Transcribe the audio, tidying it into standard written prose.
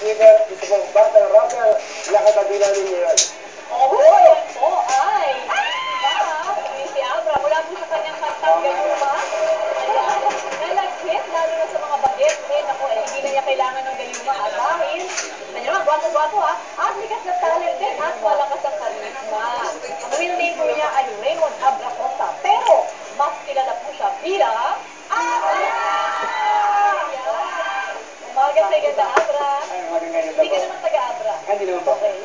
singer, gusto kong batang rapper, nakatabi namin ngayon. Oo, yan po ay, si Abra, mula po sa kanyang kantang Gayuma, ayan, nalagkit, lalo na sa mga bagets, hindi na niya kailangan ng Gayuma, dahil, ano naman, gwapo-gwapo at likas na talented at malakas ang karisma. Ang real name po niya ay Raymond Abra Costa, pero, mas kilala po siya bilang, Abra! Ayan. Umaga sa ganda, Abra. Ay, maganda yun Hindi ka ako. naman taga-Abra. Hindi naman po. Okay.